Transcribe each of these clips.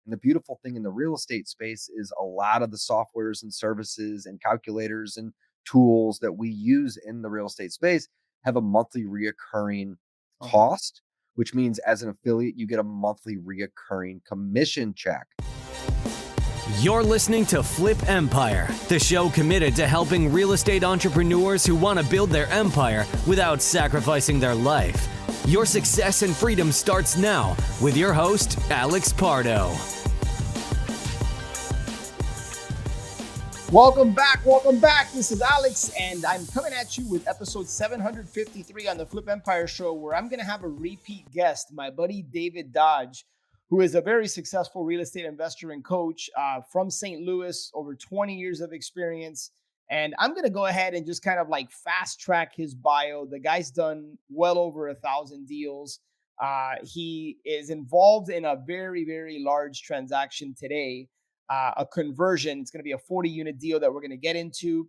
And the beautiful thing in the real estate space is a lot of the softwares and services and calculators and tools that we use in the real estate space have a monthly reoccurring cost, which means as an affiliate, you get a monthly reoccurring commission check. You're listening to Flip Empire, the show committed to helping real estate entrepreneurs who want to build their empire without sacrificing their life. Your success and freedom starts now with your host, Alex Pardo. Welcome back. This is Alex, and I'm coming at you with episode 753 on the Flip Empire show, where I'm going to have a repeat guest, my buddy David Dodge, who is a very successful real estate investor and coach from St. Louis, over 20 years of experience. And I'm going to go ahead and just kind of like fast track his bio. The guy's done well over 1,000 deals. He is involved in a very, very large transaction today, a conversion. It's going to be a 40-unit deal that we're going to get into.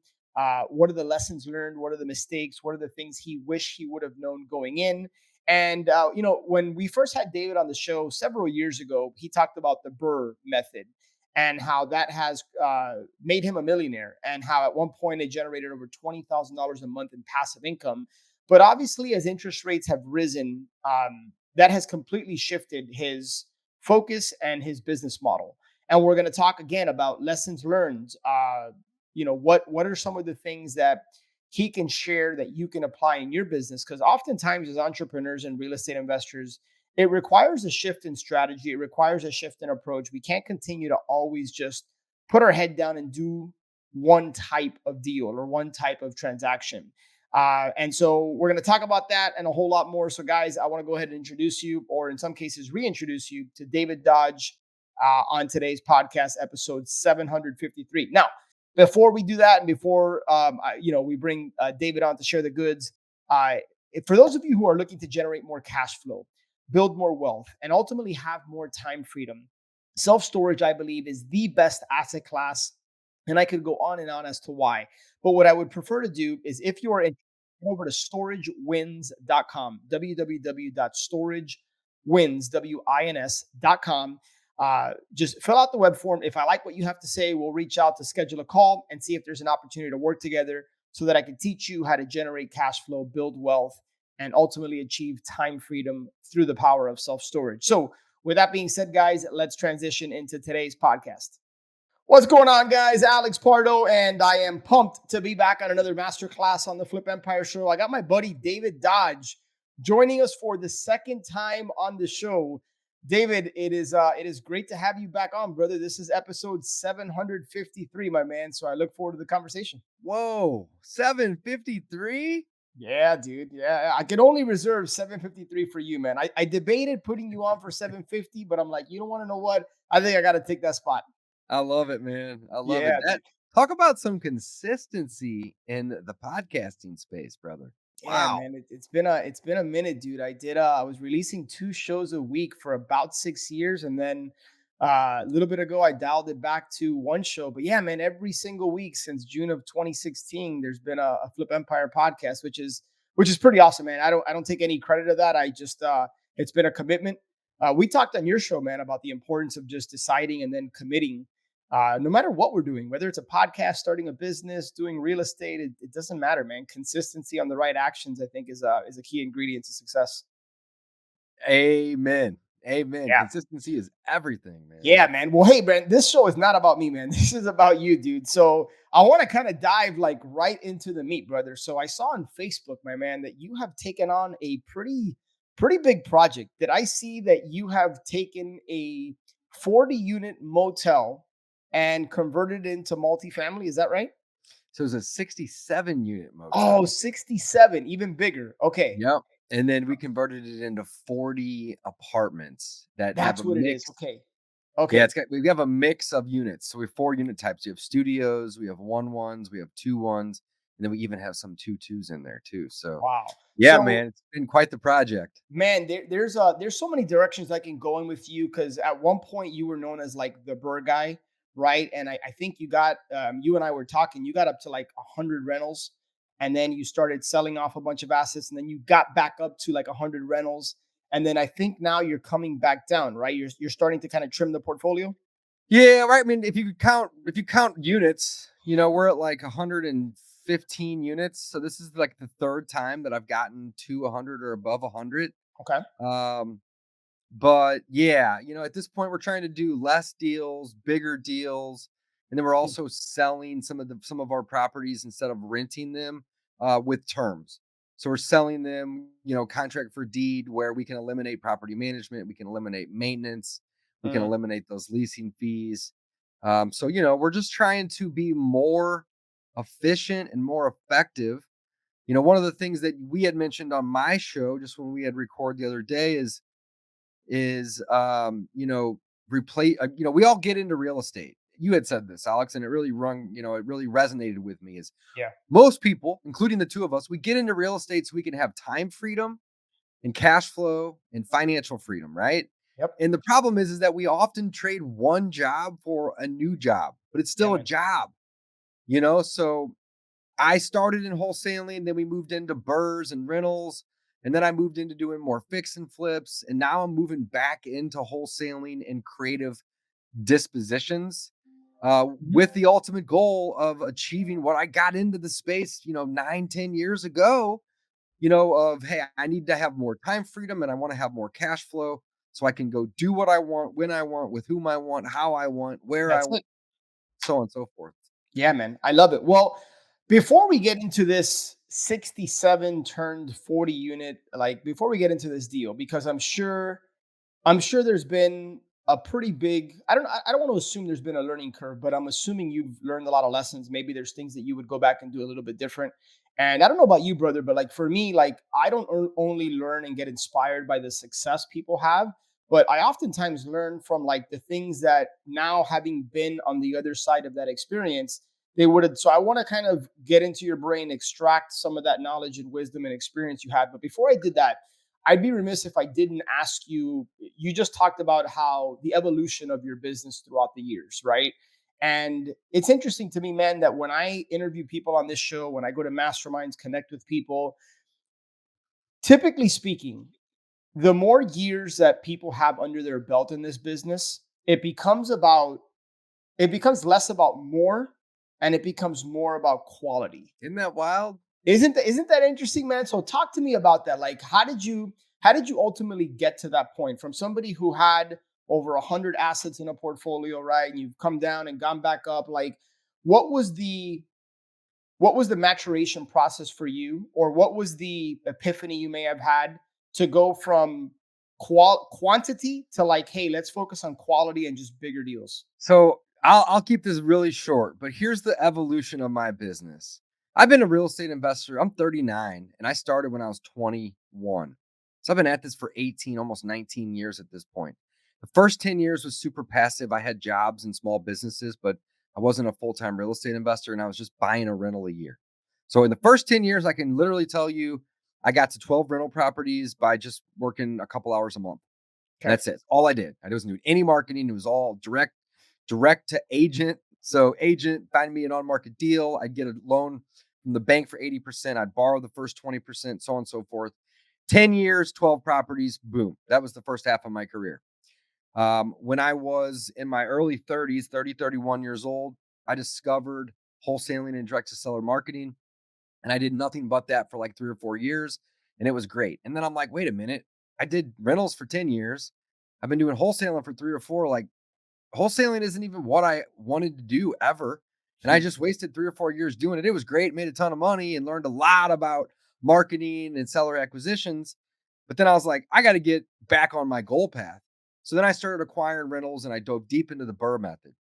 What are the lessons learned? What are the mistakes? What are the things he wished he would have known going in? And, when we first had David on the show several years ago, he talked about the Burr method and how that has made him a millionaire, and how at one point it generated over $20,000 a month in passive income. But obviously, as interest rates have risen, that has completely shifted his focus and his business model. And we're going to talk again about lessons learned. What are some of the things that he can share that you can apply in your business? Because oftentimes as entrepreneurs and real estate investors, it requires a shift in strategy. It requires a shift in approach. We can't continue to always just put our head down and do one type of deal or one type of transaction. And so we're going to talk about that and a whole lot more. So guys, I want to go ahead and introduce you, or in some cases reintroduce you, to David Dodge on today's podcast, episode 753. Now, before we do that, and before we bring David on to share the goods, for those of you who are looking to generate more cash flow, build more wealth, and ultimately have more time freedom, self-storage, I believe, is the best asset class. And I could go on and on as to why. But what I would prefer to do is, if you are in, over to storagewins.com, www.storagewins.com. Just fill out the web form. If I like what you have to say, we'll reach out to schedule a call and see if there's an opportunity to work together so that I can teach you how to generate cash flow, build wealth, and ultimately achieve time freedom through the power of self-storage. So with that being said, guys, let's transition into today's podcast. What's going on, guys? Alex Pardo, and I am pumped to be back on another masterclass on the Flip Empire show. I got my buddy David Dodge joining us for the second time on the show. David, it is great to have you back on, brother. This is episode 753, my man. So I look forward to the conversation. Whoa, 753? Yeah, dude. Yeah, I can only reserve 753 for you, man. I debated putting you on for 750, but I'm like, you don't want to know what? I think I got to take that spot. I love it, man. I love it. Talk about some consistency in the podcasting space, brother. Wow. Yeah, man, it's been a minute, dude. I was releasing 2 shows a week for about 6 years, and then a little bit ago I dialed it back to 1 show. But yeah, man, every single week since June of 2016, there's been a Flip Empire podcast, which is pretty awesome, man. I don't take any credit of that. I just it's been a commitment. We talked on your show, man, about the importance of just deciding and then committing. No matter what we're doing, whether it's a podcast, starting a business, doing real estate, it doesn't matter, man. Consistency on the right actions, I think, is a key ingredient to success. Amen. Yeah. Consistency is everything, man. Yeah, man. Well, hey, man, this show is not about me, man. This is about you, dude. So I want to kind of dive like right into the meat, brother. So I saw on Facebook, my man, that you have taken on a pretty big project. Did I see that you have taken a 40-unit motel and converted it into multifamily? Is that right? So it's a 67-unit motel. Oh, 67, even bigger. Okay. Yep. And then we converted it into 40 apartments That's what mix. It is. Okay. Okay. Yeah, we have a mix of units. So we have 4 unit types. We have studios, we have 1-1s, we have 2-1s, and then we even have some 2-2s in there too. So wow. Yeah, so, man, it's been quite the project. Man, there's so many directions I can go in with you, because at one point you were known as like the Burr guy, right? And I think you got you and I were talking. You got up to like 100 rentals, and then you started selling off a bunch of assets, and then you got back up to like 100 rentals, And then I think now you're coming back down, right? You're starting to kind of trim the portfolio. Yeah, right. I mean, if you count units, we're at like 115 units. So this is like the third time that I've gotten to 100 or above 100. Okay. Um, but yeah, at this point we're trying to do less deals, bigger deals, and then we're Mm, also selling some of our properties instead of renting them with terms. So we're selling them, contract for deed where we can eliminate property management, we can eliminate maintenance, we can mm, eliminate those leasing fees. So we're just trying to be more efficient and more effective. One of the things that we had mentioned on my show just when we had record the other day is replace we all get into real estate. You had said this, Alex, and it really resonated with me. Is yeah. most people, including the two of us, we get into real estate so we can have time freedom and cash flow and financial freedom, right? Yep. And the problem is that we often trade one job for a new job, but it's Yeah, still a man. job. So I started in wholesaling, then we moved into burrs and rentals, and then I moved into doing more fix and flips, and now I'm moving back into wholesaling and creative dispositions, Mhm. with the ultimate goal of achieving what I got into the space, 9, 10 years ago. Of hey, I need to have more time freedom and I want to have more cash flow so I can go do what I want, when I want, with whom I want, how I want, where I That's want, it. so on and so forth. Yeah, man. I love it. Well, before we get into this 67 turned 40 unit, like before we get into this deal, because I'm sure there's been a pretty big I don't want to assume there's been a learning curve, but I'm assuming you've learned a lot of lessons. Maybe there's things that you would go back and do a little bit different. And I don't know about you, brother, but like for me, like I don't only learn and get inspired by the success people have, but I oftentimes learn from like the things that now having been on the other side of that experience, they would have. So I want to kind of get into your brain, extract some of that knowledge and wisdom and experience you had. But before I did that, I'd be remiss if I didn't ask you. You just talked about how the evolution of your business throughout the years, right? And it's interesting to me, man, that when I interview people on this show, when I go to masterminds, connect with people, typically speaking, the more years that people have under their belt in this business, it becomes less about more and it becomes more about quality. Isn't that wild? Isn't that interesting, man? So talk to me about that. Like, how did you ultimately get to that point from somebody who had over 100 assets in a portfolio, right? And you've come down and gone back up. Like, what was the what was the maturation process for you, or what was the epiphany you may have had to go from quantity to like, hey, let's focus on quality and just bigger deals? So I'll keep this really short, but here's the evolution of my business. I've been a real estate investor. I'm 39 and I started when I was 21. So I've been at this for 18, almost 19 years at this point. The first 10 years was super passive. I had jobs and small businesses, but I wasn't a full-time real estate investor and I was just buying a rental a year. So in the first 10 years, I can literally tell you I got to 12 rental properties by just working a couple hours a month. Okay. That's it. All I did. I wasn't doing any marketing. It was all direct to agent. So agent find me an on market deal. I'd get a loan from the bank for 80%. I'd borrow the first 20%, so on and so forth. 10 years, 12 properties, boom. That was the first half of my career. When I was in my early 30s, 30, 31 years old, I discovered wholesaling and direct to seller marketing. And I did nothing but that for like 3 or 4 years. And it was great. And then I'm like, wait a minute. I did rentals for 10 years. I've been doing wholesaling for 3 or 4. Like, wholesaling isn't even what I wanted to do ever. And I just wasted 3 or 4 years doing it. It was great, made a ton of money and learned a lot about marketing and seller acquisitions. But then I was like, I got to get back on my goal path. So then I started acquiring rentals and I dove deep into the Burr method.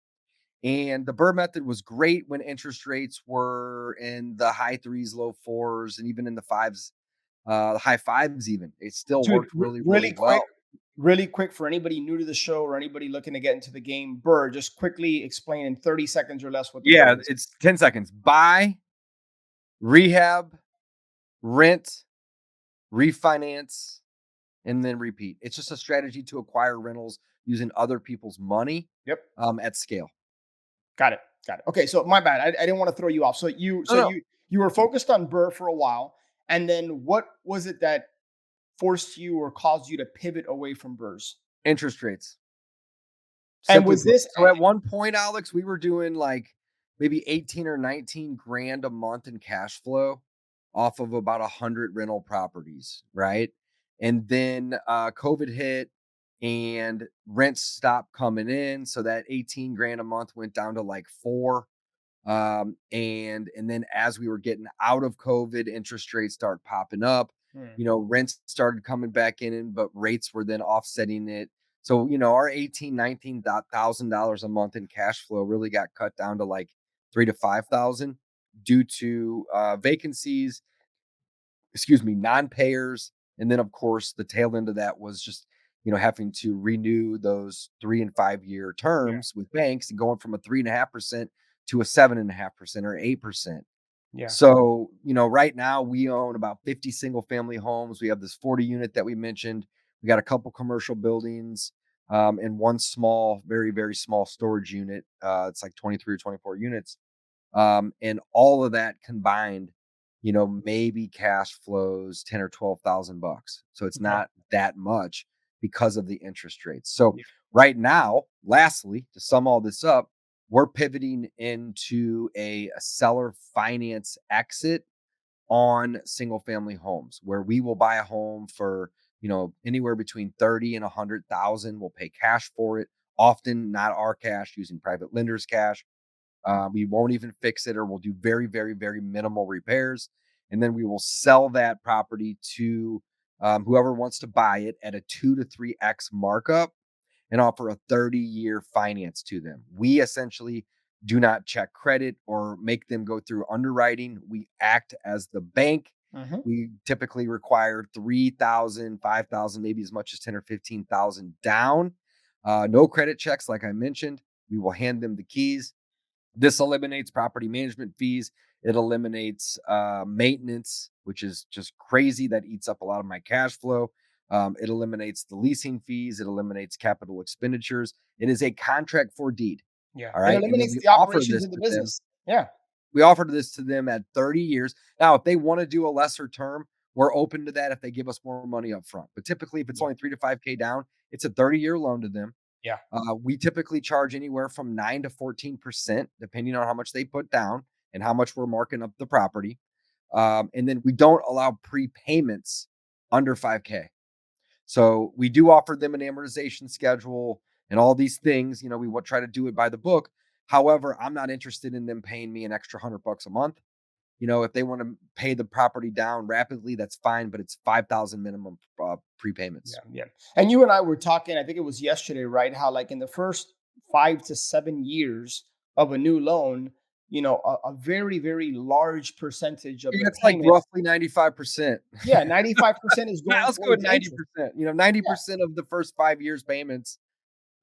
And the Burr method was great when interest rates were in the high threes, low fours, and even in the fives, the high fives, even. It still Dude, worked really, really really quick, well. really quick for anybody new to the show or anybody looking to get into the game, Burr, just quickly explain in 30 seconds or less what the Burr Yeah, is. it's 10 seconds. Buy, rehab, rent, refinance, and then repeat. It's just a strategy to acquire rentals using other people's money Yep. at scale. Got it. Got it. Okay, so my bad. I didn't want to throw you off. So you No, so no. you you were focused on Burr for a while, and then what was it that forced you or caused you to pivot away from BRRRRs? Interest rates. And Simply was put. this So at one point, Alex, we were doing like maybe 18 or 19 grand a month in cash flow off of about 100 rental properties, right? And then COVID hit and rents stopped coming in. So that 18 grand a month went down to like four. And then as we were getting out of COVID, interest rates start popping up. Hmm, Rents started coming back in, but rates were then offsetting it. So, our 18, $19,000 a month in cash flow really got cut down to like 3 to 5,000 due to vacancies, excuse me, non-payers. And then of course the tail end of that was just, having to renew those 3 and 5 year yeah, terms with banks and going from a 3.5% to a 7.5% or 8%. yeah. So, right now we own about 50 single family homes. We have this 40 unit that we mentioned. We got a couple commercial buildings, and one small, very, very small storage unit. It's like 23 or 24 units. And all of that combined, maybe cash flows 10 or 12,000 bucks. So it's Okay. not that much because of the interest rates. So Yeah. right now, lastly, to sum all this up, we're pivoting into a seller finance exit on single family homes where we will buy a home for, anywhere between 30 and 100,000. We'll pay cash for it, often not our cash, using private lenders cash. We won't even fix it, or we'll do very, very, very minimal repairs. And then we will sell that property to whoever wants to buy it at a 2 to 3x markup and offer a 30-year finance to them. We essentially do not check credit or make them go through underwriting. We act as the bank. Hmm. We typically require 3,000, 5,000, maybe as much as 10 or 15,000 down. No credit checks, like I mentioned. We will hand them the keys. This eliminates property management fees. It eliminates maintenance, which is just crazy. That eats up a lot of my cash flow. It eliminates the leasing fees. It eliminates capital expenditures. It is a contract for deed. Yeah. All It right. And then eliminates we the offer operations this of the to them. business. Yeah. We offered this to them at 30 years. Now, if they want to do a lesser term, we're open to that if they give us more money up front. But typically, if it's Yeah. only 3 to 5K down, it's a 30-year loan to them. Yeah. We typically charge anywhere from 9 to 14%, depending on how much they put down and how much we're marking up the property. And then we don't allow prepayments under 5K. So we do offer them an amortization schedule and all these things. We will try to do it by the book. However, I'm not interested in them paying me an extra $100 a month. If they want to pay the property down rapidly, that's fine, but it's 5,000 minimum prepayments. Yeah, yeah. And you and I were talking, I think it was yesterday, right? How like in the first 5 to 7 years of a new loan, a very, very large percentage of Yeah, the it's like payment, roughly 95%. yeah, 95% is going Let's go with towards interest. 90%. Yeah, 90% of the first 5 years payments,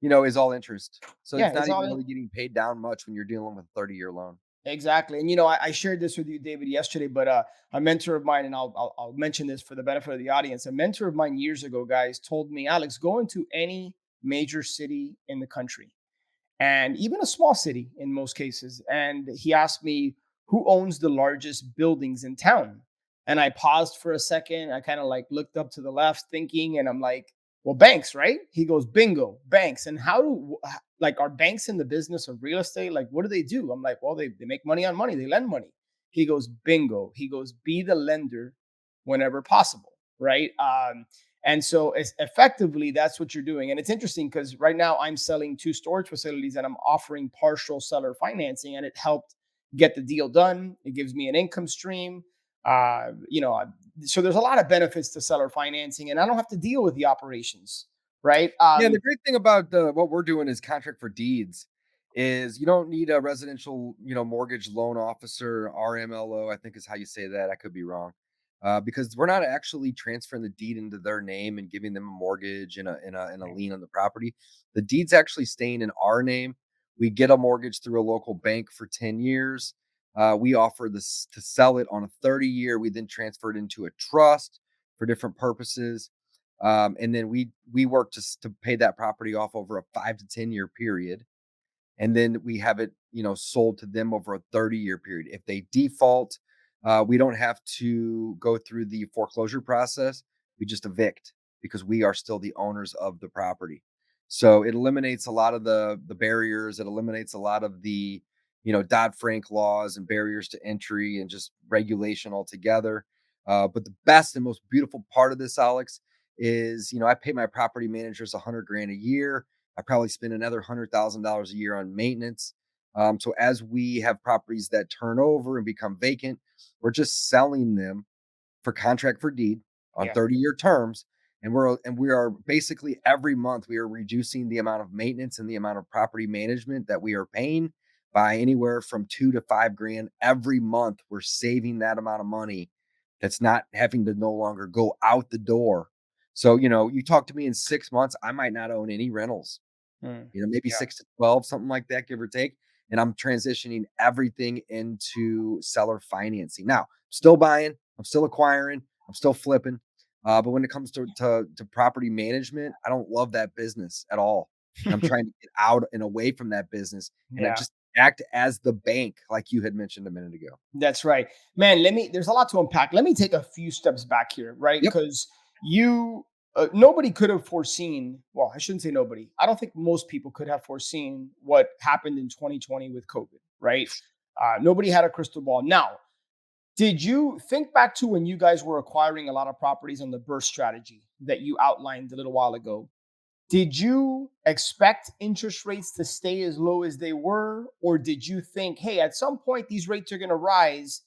is all interest. So yeah, it's it's not all even in. really getting paid down much when you're dealing with a 30-year loan. Exactly. And I shared this with you, David, yesterday, but a mentor of mine, and I'll mention this for the benefit of the audience. A mentor of mine years ago, guys, told me, Alex, go into any major city in the country, and even a small city in most cases. And he asked me, who owns the largest buildings in town? And I paused for a second. I kind of like looked up to the left thinking, and I'm like, well, banks, right? He goes, bingo, banks. And like, are banks in the business of real estate? Like, what do they do? I'm like, well, they make money on money, they lend money. He goes, bingo. He goes, be the lender whenever possible, right? And so it's effectively that's what you're doing. And it's interesting because right now I'm selling two storage facilities and I'm offering partial seller financing, and it helped get the deal done. It gives me an income stream. Uh, you know, uh, so there's a lot of benefits to seller financing, and I don't have to deal with the operations, right? Yeah, the great thing about what we're doing is contract for deeds is you don't need a residential, mortgage loan officer, RMLO, I think is how you say that. I could be wrong. Because we're not actually transferring the deed into their name and giving them a mortgage and a lien on the property. The deed's actually staying in our name. We get a mortgage through a local bank for 10 years. We offer this to sell it on a 30-year. We then transfer it into a trust for different purposes. And then we work to pay that property off over a 5 to 10 year period, and then we have it sold to them over a 30-year period. If they default, we don't have to go through the foreclosure process. We just evict because we are still the owners of the property. So it eliminates a lot of the barriers. It eliminates a lot of the, Dodd-Frank laws and barriers to entry and just regulation altogether. But the best and most beautiful part of this, Alex, is, I pay my property managers 100 grand a year. I probably spend another $100,000 a year on maintenance. So as we have properties that turn over and become vacant, we're just selling them for contract for deed on Yeah. 30-year terms. And we are basically every month we are reducing the amount of maintenance and the amount of property management that we are paying by anywhere from 2 to 5 grand every month. We're saving that amount of money that's not having to no longer go out the door. So, you talk to me in 6 months, I might not own any rentals, Mm. maybe Yeah. 6 to 12, something like that, give or take. And I'm transitioning everything into seller financing. Now, still buying, I'm still acquiring, I'm still flipping. But when it comes to property management, I don't love that business at all. And I'm trying to get out and away from that business and I Yeah. just act as the bank, like you had mentioned a minute ago. That's right. Man, there's a lot to unpack. Let me take a few steps back here, right? Yep. Because nobody could have foreseen, well, I shouldn't say nobody. I don't think most people could have foreseen what happened in 2020 with COVID, right? Nobody had a crystal ball. Now, did you think back to when you guys were acquiring a lot of properties on the burst strategy that you outlined a little while ago? Did you expect interest rates to stay as low as they were? Or did you think, hey, at some point these rates are going to rise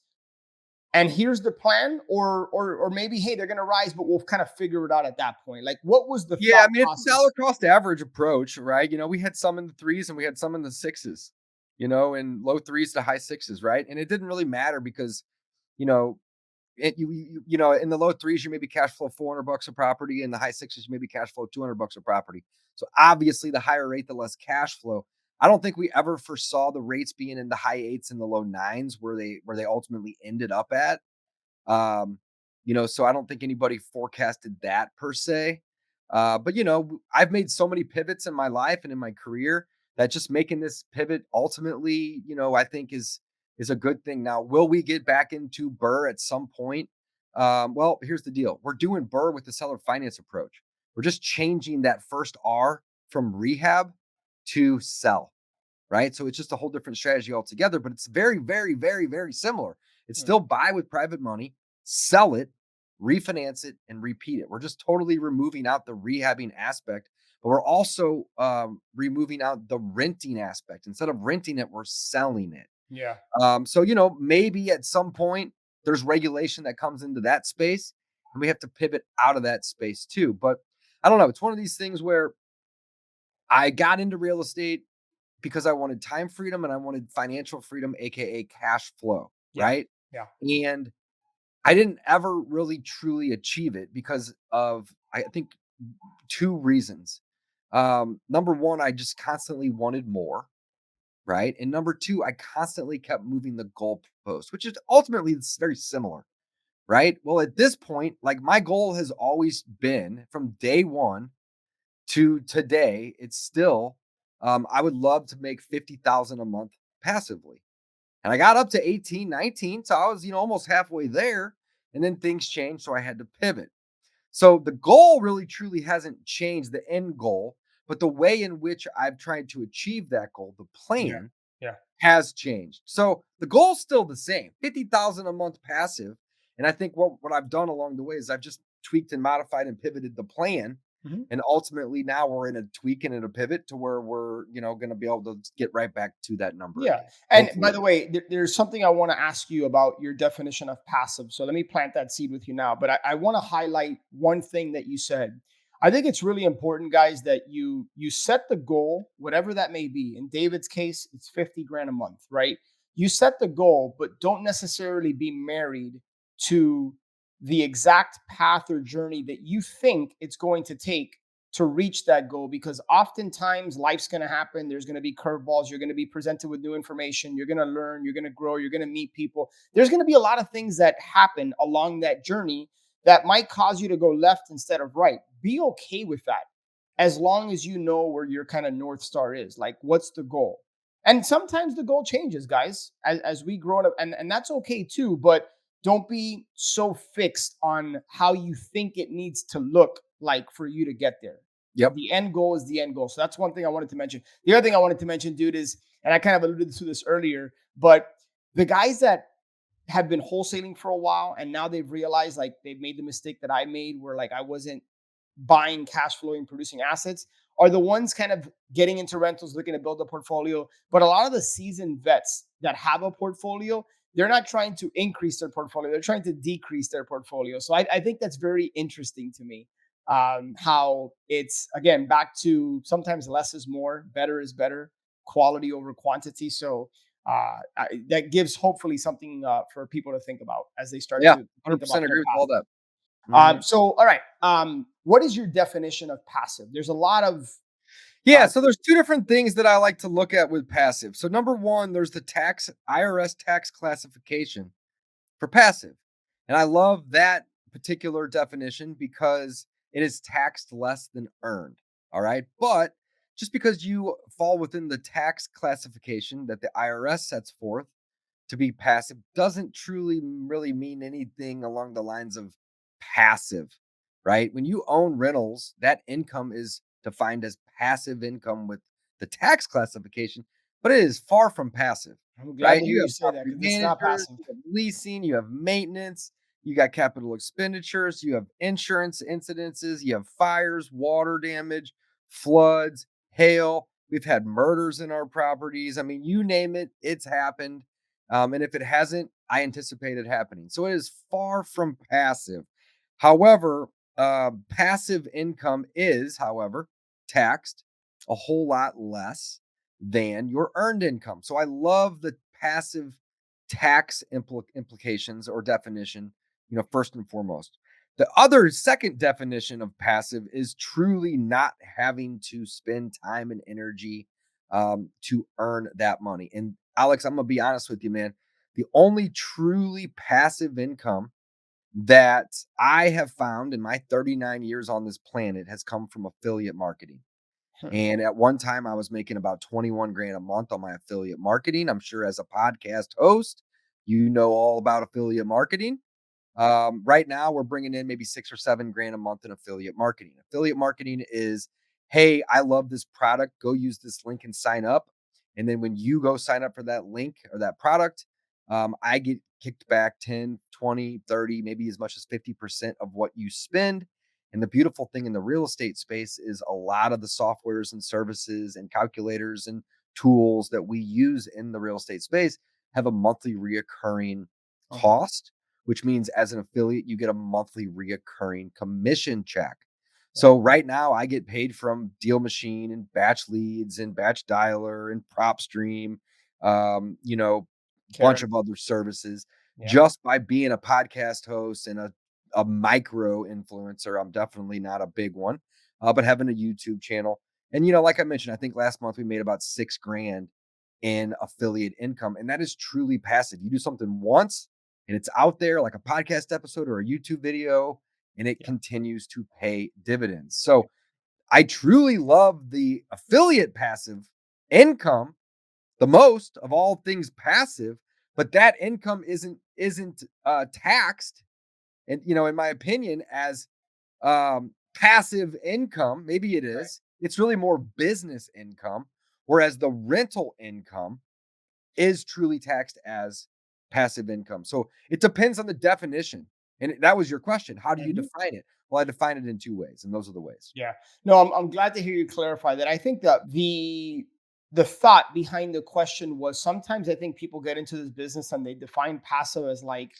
and here's the plan? Or maybe, hey, they're going to rise, but we'll kind of figure it out at that point. Like, what was the Yeah, I thought mean, it's a process? dollar cost average approach, right? We had some in the threes and we had some in the sixes, and low threes to high sixes, right? And it didn't really matter because, you know, in the low threes, you maybe cash flow $400 a property. In the high sixes, you maybe cash flow $200 a property. So obviously, the higher rate, the less cash flow. I don't think we ever foresaw the rates being in the high eights and the low nines where they ultimately ended up at. Um, so I don't think anybody forecasted that per se. But I've made so many pivots in my life and in my career that just making this pivot ultimately, I think is a good thing. Now, will we get back into Burr at some point? Well, here's the deal. We're doing Burr with the seller finance approach. We're just changing that first R from rehab to sell, right? So it's just a whole different strategy altogether, but it's very, very, very, very similar. It's Hmm. still buy with private money, sell it, refinance it, and repeat it. We're just totally removing out the rehabbing aspect, but we're also removing out the renting aspect. Instead of renting it, we're selling it. Yeah. So, maybe at some point there's regulation that comes into that space and we have to pivot out of that space too. But I don't know. It's one of these things where I got into real estate because I wanted time freedom and I wanted financial freedom, aka cash flow, Yeah. right? Yeah. And I didn't ever really truly achieve it because of I think two reasons. Number one, I just constantly wanted more, right? And number two, I constantly kept moving the goalpost, which is ultimately it's very similar, right? Well, at this point, like my goal has always been from day one to today, it's still I would love to make 50,000 a month passively. And I got up to 18, 19, so I was, almost halfway there and then things changed so I had to pivot. So the goal really truly hasn't changed, the end goal, but the way in which I've tried to achieve that goal, the Yeah. plan Yeah. has changed. So the goal's still the same, 50,000 a month passive. And I think what I've done along the way is I've just tweaked and modified and pivoted the plan. Mhm. And ultimately now we're in a tweak and in a pivot to where we're, going to be able to get right back to that number Yeah. again. And by Hopefully. the way, there's something I want to ask you about your definition of passive. So let me plant that seed with you now. But I want to highlight one thing that you said. I think it's really important, guys, that you set the goal, whatever that may be. In David's case, it's 50 grand a month, right? You set the goal, but don't necessarily be married to the exact path or journey that you think it's going to take to reach that goal, because oftentimes life's going to happen. There's going to be curveballs. You're going to be presented with new information. You're going to learn. You're going to grow. You're going to meet people. There's going to be a lot of things that happen along that journey that might cause you to go left instead of right. Be okay with that as long as you know where your kind of North Star is. Like, what's the goal? And sometimes the goal changes, guys, as we grow up, and that's okay too. But don't be so fixed on how you think it needs to look like for you to get there. Yep. The end goal is the end goal. So that's one thing I wanted to mention. The other thing I wanted to mention, dude, is, and I kind of alluded to this earlier, but the guys that have been wholesaling for a while and now they've realized like they've made the mistake that I made where like I wasn't buying cash flowing producing assets are the ones kind of getting into rentals, looking to build a portfolio. But a lot of the seasoned vets that have a portfolio, they're not trying to increase their portfolio, they're trying to decrease their portfolio. So I think that's very interesting to me. How it's again back to sometimes less is more, better is better, quality over quantity. So that gives hopefully something for people to think about as they start Yeah. to think about 100% their agree with path. all that. Mhm. So, all right. What is your definition of passive? There's a lot of Yeah, uh, so there's two different things that I like to look at with passive. So number one, there's the tax IRS tax classification for passive. And I love that particular definition because it is taxed less than earned. All right. But just because you fall within the tax classification that the IRS sets forth to be passive doesn't truly really mean anything along the lines of passive, right? When you own rentals, that income is defined as passive income with the tax classification, but it is far from passive, I'm glad right? to hear You you have say that property because it's not managers, passive. you have leasing, you have maintenance, you got capital expenditures, you have insurance incidences, you have fires, water damage, floods, hail. We've had murders in our properties. I mean, you name it, it's happened. And if it hasn't, I anticipate it happening. So it is far from passive. However, passive income is, however, taxed a whole lot less than your earned income. So I love the passive tax implications or definition, first and foremost. The other second definition of passive is truly not having to spend time and energy to earn that money. And Alex, I'm gonna be honest with you, man. The only truly passive income that I have found in my 39 years on this planet has come from affiliate marketing. Hmm. And at one time, I was making about 21 grand a month on my affiliate marketing. I'm sure as a podcast host, you know all about affiliate marketing. Right now, we're bringing in maybe 6 or 7 grand a month in affiliate marketing. Affiliate marketing is, hey, I love this product. Go use this link and sign up. And then when you go sign up for that link or that product, I get kicked back 10, 20, 30, maybe as much as 50% of what you spend. And the beautiful thing in the real estate space is a lot of the softwares and services and calculators and tools that we use in the real estate space have a monthly reoccurring Uh-huh. cost, which means as an affiliate, you get a monthly reoccurring commission check. Right. So right now I get paid from Deal Machine and Batch Leads and Batch Dialer and PropStream, bunch Care. of other services Yeah. just by being a podcast host and a micro influencer. I'm definitely not a big one, but having a YouTube channel. And, like I mentioned, I think last month we made about 6 grand in affiliate income. And that is truly passive. You do something once and it's out there like a podcast episode or a YouTube video, and it Yeah. continues to pay dividends. So I truly love the affiliate passive income the most of all things passive, but that income isn't taxed. And in my opinion, as passive income, maybe it Right. is. It's really more business income, whereas the rental income is truly taxed as passive income. So it depends on the definition. And that was your question. How do you Mhm. define it? Well, I define it in two ways, and those are the ways. Yeah. No, I'm glad to hear you clarify that. I think that the thought behind the question was sometimes I think people get into this business and they define passive as like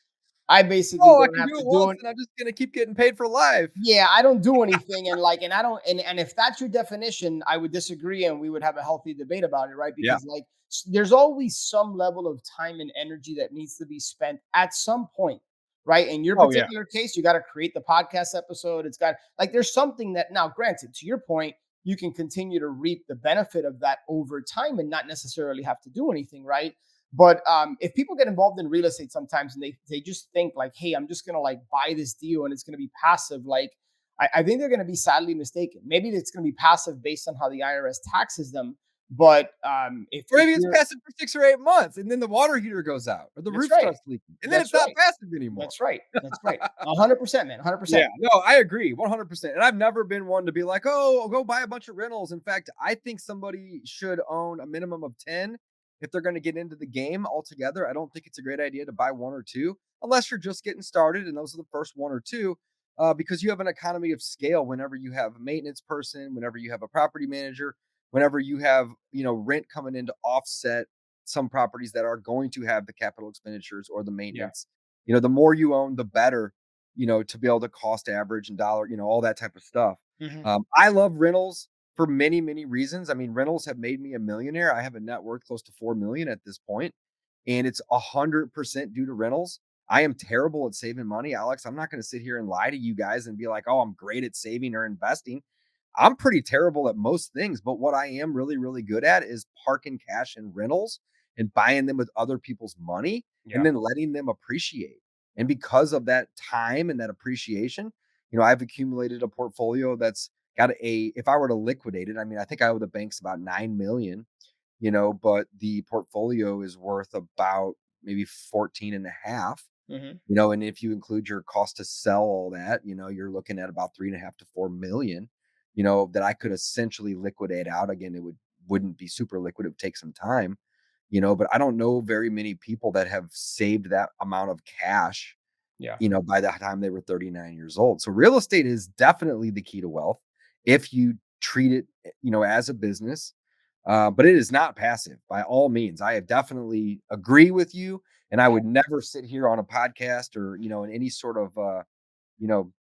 I basically Oh, I don't can have do to it do once it. and I'm just gonna keep getting paid for life. Yeah, I don't do anything, and like, and I don't, and if that's your definition, I would disagree, and we would have a healthy debate about it, right? Yeah. Because like, there's always some level of time and energy that needs to be spent at some point, right? In your Oh yeah. particular case, you got to create the podcast episode. It's got like, there's something that now, granted, to your point, you can continue to reap the benefit of that over time and not necessarily have to do anything, right? But if people get involved in real estate sometimes and they just think like, hey, I'm just gonna like buy this deal and it's gonna be passive, like I think they're gonna be sadly mistaken. Maybe it's gonna be passive based on how the IRS taxes them, But Or if maybe it's you're passive for 6 or 8 months, and then the water heater goes out or the that's roof right. starts leaking, and then That's it's not right. passive anymore. That's right. That's right. 100%, man. Yeah, 100%. no, I agree 100%. And I've never been one to be like, "Oh, I'll go buy a bunch of rentals." In fact, I think somebody should own a minimum of 10 if they're going to get into the game altogether. I don't think it's a great idea to buy one or two unless you're just getting started and those are the first one or two, because you have an economy of scale whenever you have a maintenance person, whenever you have a property manager, whenever you have, rent coming in to offset some properties that are going to have the capital expenditures or the Yeah. maintenance. The more you own, the better, to be able to cost average and dollar, all that type of stuff. Hmm. I love rentals for many, many reasons. I mean, rentals have made me a millionaire. I have a net worth close to 4 million at this point, and it's 100% due to rentals. I am terrible at saving money, Alex. I'm not going to sit here and lie to you guys and be like, oh, I'm great at saving or investing. I'm pretty terrible at most things, but what I am really, really good at is parking cash in rentals and buying them with other people's money and Yeah. then letting them appreciate. And because of that time and that appreciation, I've accumulated a portfolio that's got if I were to liquidate it, I mean, I think I owe the banks about 9 million, but the portfolio is worth about maybe 14 and a half. Hmm. And if you include your cost to sell all that, you're looking at about 3.5 to 4 million, that I could essentially liquidate out. Again, wouldn't be super liquid. It would take some time, but I don't know very many people that have saved that amount of cash, Yeah. by the time they were 39 years old. So real estate is definitely the key to wealth if you treat it, as a business. But it is not passive by all means. I have definitely agree with you. And I would never sit here on a podcast or, in any sort of, you know,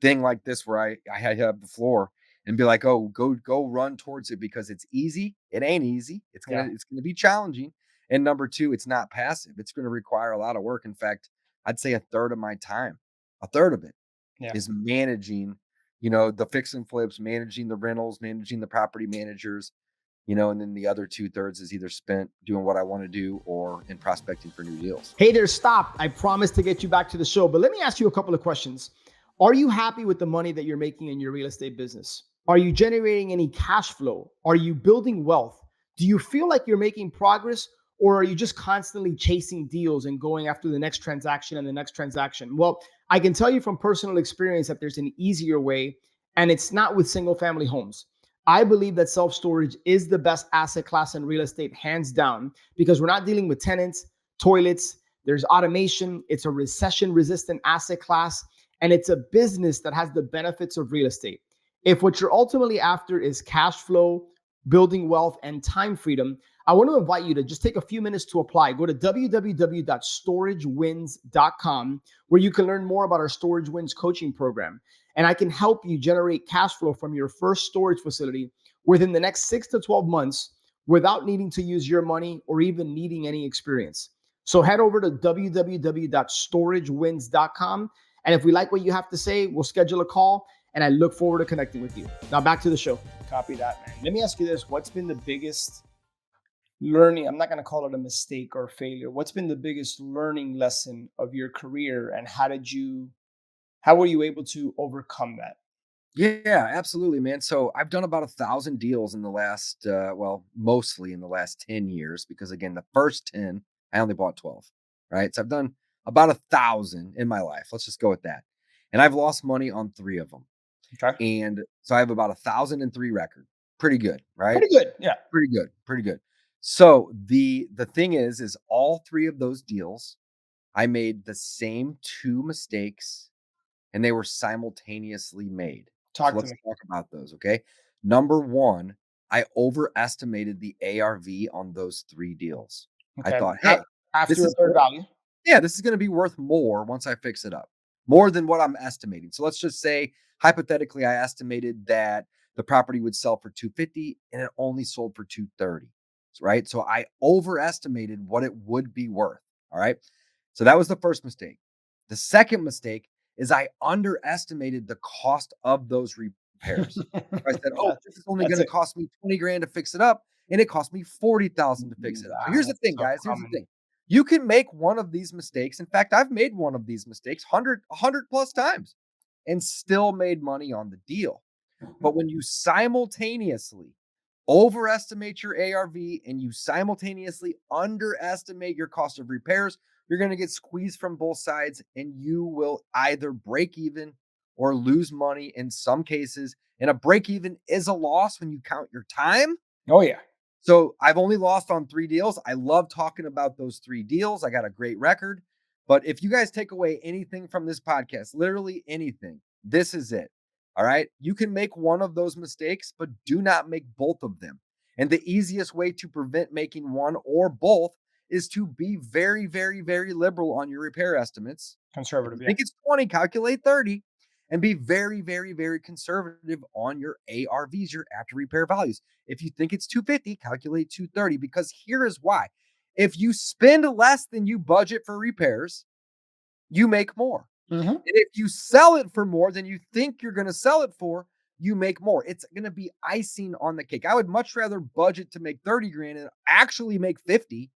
thing like this where I have the floor and be like, "Oh, go run towards it because it's easy." It ain't easy. It's Yeah. gonna be challenging. And number two, it's not passive. It's gonna require a lot of work. In fact, I'd say a third of my time, a third of it Yeah. is managing, the fix and flips, managing the rentals, managing the property managers, and then the other 2/3 is either spent doing what I want to do or in prospecting for new deals. Hey there, stop. I promised to get you back to the show, but let me ask you a couple of questions. Are you happy with the money that you're making in your real estate business? Are you generating any cash flow? Are you building wealth? Do you feel like you're making progress, or are you just constantly chasing deals and going after the next transaction and the next transaction? Well, I can tell you from personal experience that there's an easier way, and it's not with single family homes. I believe that self storage is the best asset class in real estate, hands down, because we're not dealing with tenants, toilets, there's automation. It's a recession resistant asset class, and it's a business that has the benefits of real estate. If what you're ultimately after is cash flow, building wealth, and time freedom, I want to invite you to just take a few minutes to apply. Go to www.storagewins.com, where you can learn more about our Storage Wins coaching program. And I can help you generate cash flow from your first storage facility within the next 6 to 12 months without needing to use your money or even needing any experience. So head over to www.storagewins.com. And if we like what you have to say, we'll schedule a call. And I look forward to connecting with you. Now back to the show. Copy that, man. Let me ask you this. What's been the biggest learning? I'm not going to call it a mistake or failure. What's been the biggest learning lesson of your career, and how were you able to overcome that? Yeah, absolutely, man. So I've done about 1,000 deals in the last, mostly in the last 10 years, because again, the first 10, I only bought 12, right? So I've done about 1,000 in my life. Let's just go with that. And I've lost money on three of them. Okay. And so I have about 1,003 record. Pretty good, right? Pretty good. Yeah. Pretty good, pretty good. So the thing is all three of those deals, I made the same two mistakes and they were simultaneously made. So Talk to let's me. talk about those, okay? Number one, I overestimated the ARV on those three deals. I Okay. thought, hey, this After a is third value. yeah, this is going to be worth more once I fix it up, more than what I'm estimating. So let's just say, hypothetically, I estimated that the property would sell for 250 and it only sold for 230, right? So I overestimated what it would be worth. All right. So that was the first mistake. The second mistake is I underestimated the cost of those repairs. I said, oh, Yeah, this is only that's going to it. cost me 20 grand to fix it up. And it cost me 40,000 to fix it up. So here's the That's thing, so guys. Here's the common. thing. You can make one of these mistakes. In fact, I've made one of these mistakes 100 plus times and still made money on the deal. But when you simultaneously overestimate your ARV and you simultaneously underestimate your cost of repairs, you're going to get squeezed from both sides and you will either break even or lose money in some cases. And a break even is a loss when you count your time. Oh yeah. So I've only lost on 3 deals. I love talking about those 3 deals. I got a great record. But if you guys take away anything from this podcast, literally anything, this is it. All right. You can make one of those mistakes, but do not make both of them. And the easiest way to prevent making one or both is to be very, very, very liberal on your repair estimates. If you Conservative, yeah. think it's 20, calculate 30 and be very, very, very conservative on your ARVs, your after repair values. If you think it's 250, calculate 230 because here is why. If you spend less than you budget for repairs, you make more. Mm-hmm. And if you sell it for more than you think you're going to sell it for, you make more. It's going to be icing on the cake. I would much rather budget to make 30 grand and actually make 50.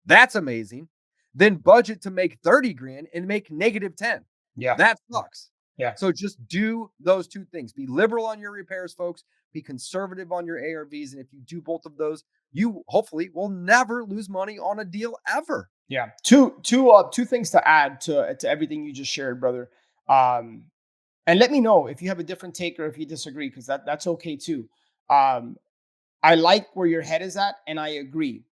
That's amazing. Than budget to make 30 grand and make negative 10. Yeah. That sucks. Yeah. So just do those 2 things. Be liberal on your repairs, folks. Be conservative on your ARVs. And if you do both of those, you hopefully will never lose money on a deal ever. Yeah. Two things to add to everything you just shared, brother. And let me know if you have a different take or if you disagree, because that's okay too. I like where your head is at, and I agree.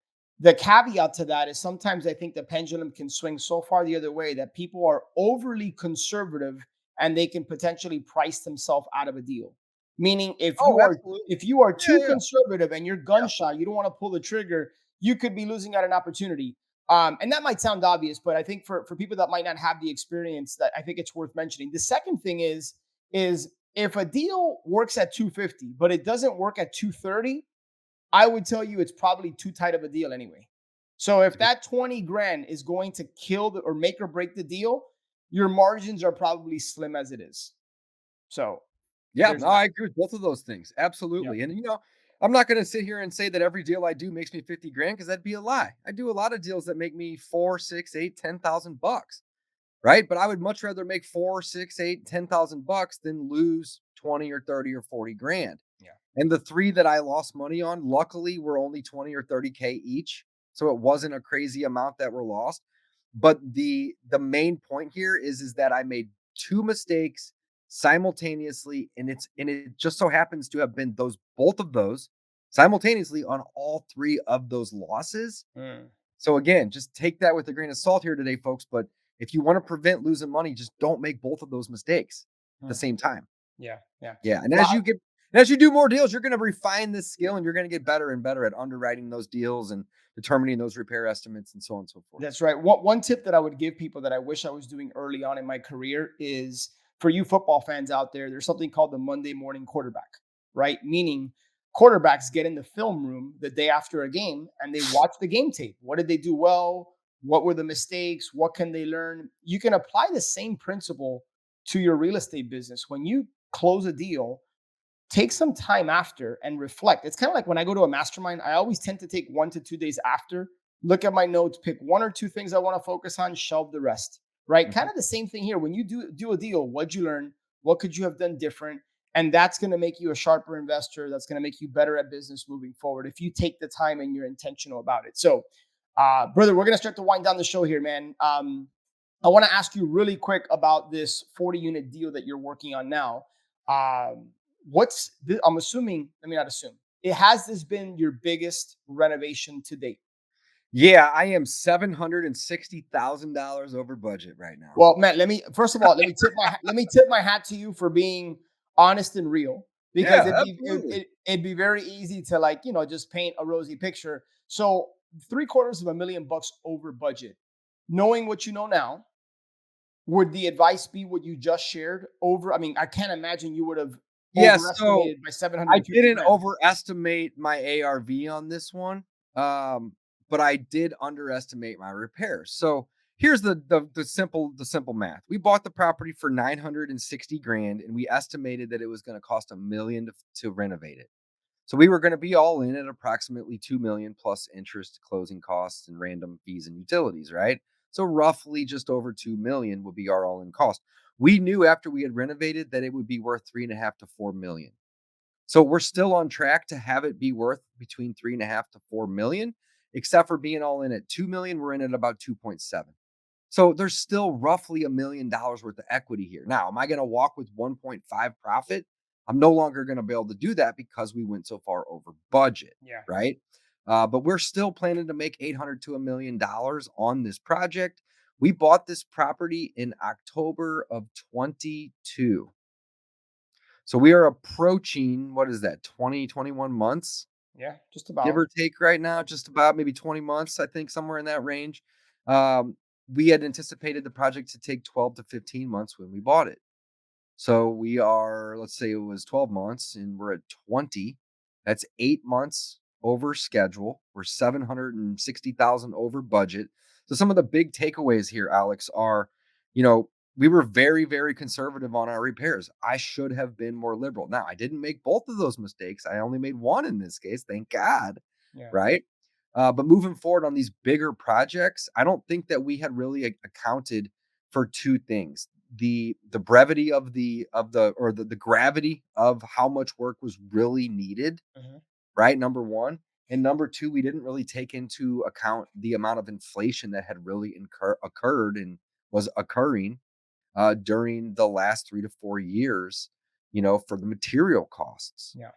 The caveat to that is sometimes I think the pendulum can swing so far the other way that people are overly conservative and they can potentially price themselves out of a deal. Meaning, Oh, absolutely. if you are Yeah, too yeah. conservative and you're gun Yeah. shy, you don't want to pull the trigger, you could be losing out an opportunity. And that might sound obvious, but I think for people that might not have the experience, that I think it's worth mentioning. The second thing is if a deal works at 250, but it doesn't work at 230, I would tell you it's probably too tight of a deal anyway. So if that 20 grand is going to kill or make or break the deal, your margins are probably slim as it is. So Yeah, there's no, that. I agree with both of those things. Yeah. Absolutely. And I'm not going to sit here and say that every deal I do makes me 50 grand because that'd be a lie. I do a lot of deals that make me 4, 6, 8, 10,000 bucks. Right. But I would much rather make 4, 6, 8, 10,000 bucks than lose 20 or 30 or 40 grand. Yeah. And the 3 that I lost money on, luckily were only 20 or 30K each. So it wasn't a crazy amount that were lost. But the main point here is that I made 2 mistakes simultaneously, and it just so happens to have been both of those simultaneously on all 3 of those losses. Mm, So again, just take that with a grain of salt here today, folks. But if you want to prevent losing money, just don't make both of those mistakes at the mm. same time. Yeah. Yeah. Yeah. And Well, as you do more deals, you're going to refine this skill and you're going to get better and better at underwriting those deals and determining those repair estimates and so on and so forth. that's right. One tip that I would give people that I wish I was doing early on in my career is for you football fans out there, there's something called the Monday morning quarterback, right? Meaning quarterbacks get in the film room the day after a game and they watch the game tape. What did they do well? What were the mistakes? What can they learn? You can apply the same principle to your real estate business. When you close a deal, take some time after and reflect. It's kind of like when I go to a mastermind, I always tend to take 1 to 2 days after, look at my notes, pick 1 or 2 things I want to focus on, shelve the rest. Right? Mhm. Kind of the same thing here. When you do a deal, what'd you learn? What could you have done different? And that's going to make you a sharper investor. That's going to make you better at business moving forward if you take the time and you're intentional about it. So, brother, we're going to start to wind down the show here, man. I want to ask you really quick about this 40 unit deal that you're working on now. Um, I'm assuming, let me not assume, has this been your biggest renovation to date? Yeah, I am $760,000 over budget right now. Well, man, first of all, let me tip my hat to you for being honest and real, because Yeah, absolutely. it'd be very easy to, like, just paint a rosy picture. So $750,000 over budget. Knowing what you know now, would the advice be what you just shared over? I mean, I can't imagine you would have Yeah, so overestimated by seven hundred I and fifty didn't grand. overestimate my ARV on this one, but I did underestimate my repairs. So here's the simple math. We bought the property for 960 grand, and we estimated that it was going to cost $1 million to renovate it. So we were going to be all in at approximately 2 million plus interest, closing costs, and random fees and utilities, right? So roughly just over 2 million would be our all in cost. We knew after we had renovated that it would be worth 3.5 to 4 million. So we're still on track to have it be worth between 3.5 to 4 million, except for being all in at 2 million. We're in at about 2.7. So there's still roughly $1 million worth of equity here. Now, am I going to walk with 1.5 profit? I'm no longer going to be able to do that because we went so far over budget, Yeah. right? But we're still planning to make 800 to $1 million on this project. We bought this property in October of 22. So we are approaching, what is that, 20, 21 months, Yeah. Just give about. or take right now, just about maybe 20 months, I think somewhere in that range. Um, we had anticipated the project to take 12 to 15 months when we bought it. So we are, let's say it was 12 months and we're at 20. That's 8 months over schedule. We're 760,000 over budget. So some of the big takeaways here, Alex, are, you know, we were very, very conservative on our repairs. I should have been more liberal. Now, I didn't make both of those mistakes. I only made one in this case, thank God, Yeah. right? But moving forward on these bigger projects, I don't think that we had really accounted for two things: the brevity of the gravity of how much work was really needed, Mhm. right? Number one. And number two, we didn't really take into account the amount of inflation that had really occurred and was occurring during the last 3 to 4 years, for the material costs. Yeah. Yeah.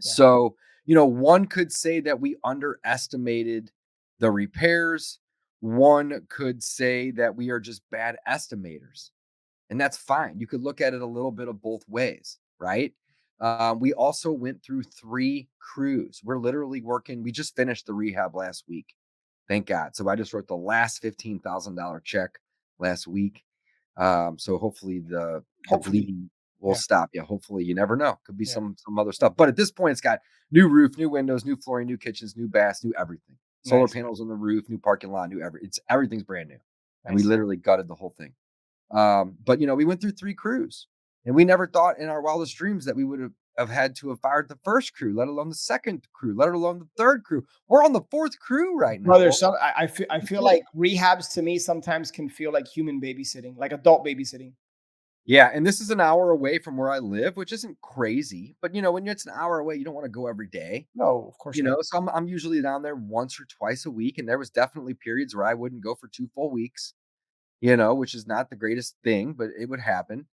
So, one could say that we underestimated the repairs. One could say that we are just bad estimators. And that's fine. You could look at it a little bit of both ways, right? We also went through 3 crews. We're literally working. We just finished the rehab last week. Thank God. So I just wrote the last $15,000 check last week. So hopefully the Hopefully. bleeding will Yeah. stop. Yeah, hopefully. You never know. Could be Yeah. some other stuff. But at this point, it's got new roof, new windows, new flooring, new kitchens, new baths, new everything. Solar Nice. panels on the roof, new parking lot, everything's brand new. And we Nice. literally gutted the whole thing. But we went through 3 crews, and we never thought in our wildest dreams that we would have had to have fired the first crew, let alone the second crew, let alone the third crew. We're on the fourth crew right now, Brother, boy. I feel like rehabs to me sometimes can feel like human babysitting, like adult babysitting. Yeah, and this is an hour away from where I live, which isn't crazy. But when it's an hour away, you don't want to go every day. No, of course not. So I'm usually down there once or twice a week, and there was definitely periods where I wouldn't go for 2 full weeks. Which is not the greatest thing, but it would happen.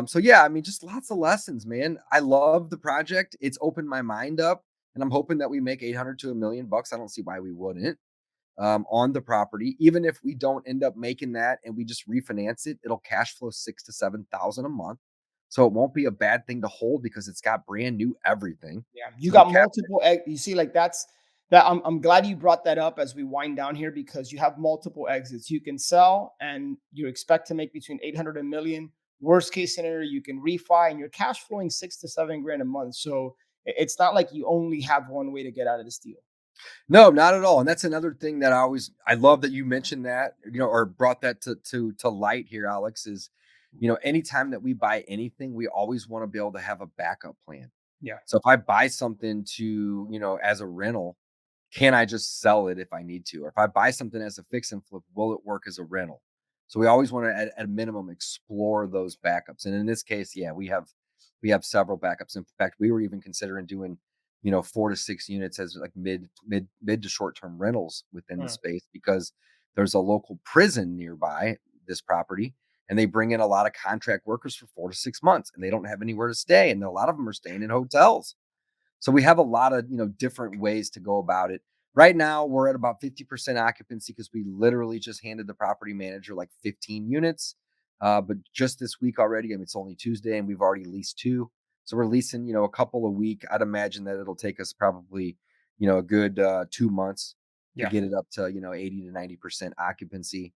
So yeah, I mean, just lots of lessons, man. I love the project. It's opened my mind up, and I'm hoping that we make 800 to $1 million. I don't see why we wouldn't on the property. Even if we don't end up making that and we just refinance it, it'll cash flow 6 to 7 thousand a month. So it won't be a bad thing to hold because it's got brand new everything. Yeah, you So the got cap, multiple. You see, like that's that. I'm glad you brought that up as we wind down here because you have multiple exits. You can sell, and you expect to make between 800 and million. Worst case scenario, you can refi, and you're cash flowing 6 to 7 grand a month. So it's not like you only have one way to get out of this deal. no, not at all. And that's another thing that I love that you mentioned that, or brought that to light here, Alex, is, anytime that we buy anything, we always want to be able to have a backup plan. Yeah. So if I buy something as a rental, can I just sell it if I need to? Or if I buy something as a fix and flip, will it work as a rental? So we always want to, at a minimum, explore those backups. And in this case, yeah, we have several backups. In fact, we were even considering doing, 4 to 6 units as like mid to short term rentals within the Mm, space, because there's a local prison nearby this property, and they bring in a lot of contract workers for 4 to 6 months, and they don't have anywhere to stay, and a lot of them are staying in hotels. So we have a lot of, different ways to go about it. Right now, we're at about 50% occupancy because we literally just handed the property manager like 15 units. But just this week already, I mean, it's only Tuesday and we've already leased 2. So we're leasing, a couple a week. I'd imagine that it'll take us probably, a good 2 months to yeah. get it up to, 80 to 90% occupancy.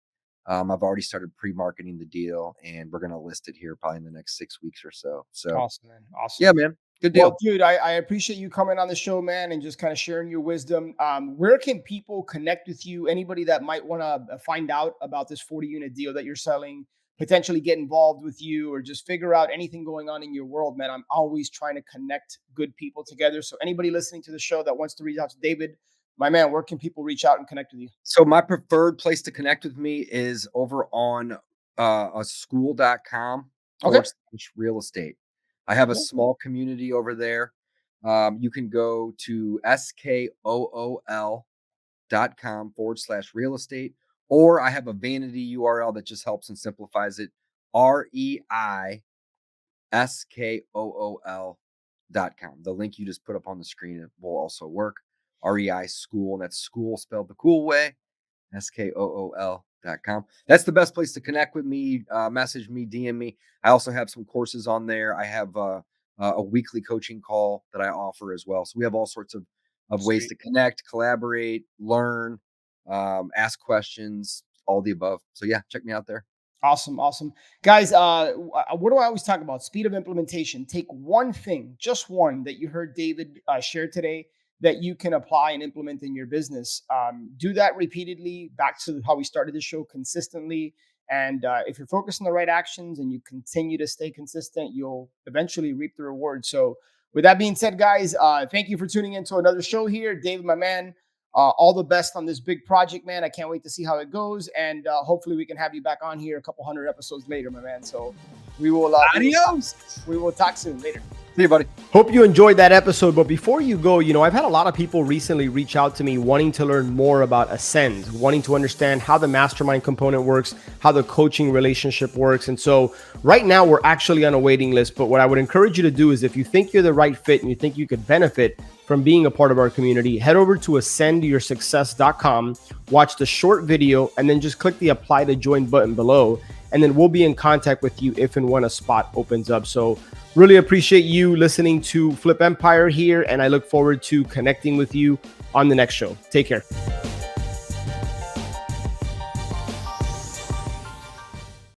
I've already started pre-marketing the deal, and we're going to list it here probably in the next 6 weeks or so. So Awesome, man. Awesome. yeah, man, good Well, deal. dude, I appreciate you coming on the show, man, and just kind of sharing your wisdom. Where can people connect with you? Anybody that might want to find out about this 40-unit deal that you're selling, potentially get involved with you, or just figure out anything going on in your world, man. I'm always trying to connect good people together. So anybody listening to the show that wants to reach out to David, my man, where can people reach out and connect with you? So my preferred place to connect with me is over on a school.com Okay. forward slash real estate. I have a Okay. small community over there. You can go to skool.com/real estate, or I have a vanity URL that just helps and simplifies it. reiskool.com. The link you just put up on the screen will also work. REI school, and that's school spelled the cool way. skool.com. That's the best place to connect with me. Message me, DM me. I also have some courses on there. I have a weekly coaching call that I offer as well. So we have all sorts of ways to connect, collaborate, learn, ask questions, all the above. So yeah, check me out there. Awesome, awesome. Guys, what do I always talk about? Speed of implementation. Take one thing, just one that you heard David share today that you can apply and implement in your business. Do that repeatedly, back to how we started the show, consistently. And if you're focused on the right actions and you continue to stay consistent, you'll eventually reap the reward. So with that being said, guys, thank you for tuning into another show here. David, my man, all the best on this big project, man. I can't wait to see how it goes. And hopefully we can have you back on here a couple hundred episodes later, my man. So we will, Adios. we will talk soon. Later. See you, buddy. Hope you enjoyed that episode. But before you go, I've had a lot of people recently reach out to me wanting to learn more about Ascend, wanting to understand how the mastermind component works, how the coaching relationship works. And so right now we're actually on a waiting list. But what I would encourage you to do is, if you think you're the right fit and you think you could benefit from being a part of our community, head over to ascendyoursuccess.com, watch the short video, and then just click the apply to join button below. And then we'll be in contact with you if and when a spot opens up. So really appreciate you listening to Flip Empire here, and I look forward to connecting with you on the next show. Take care.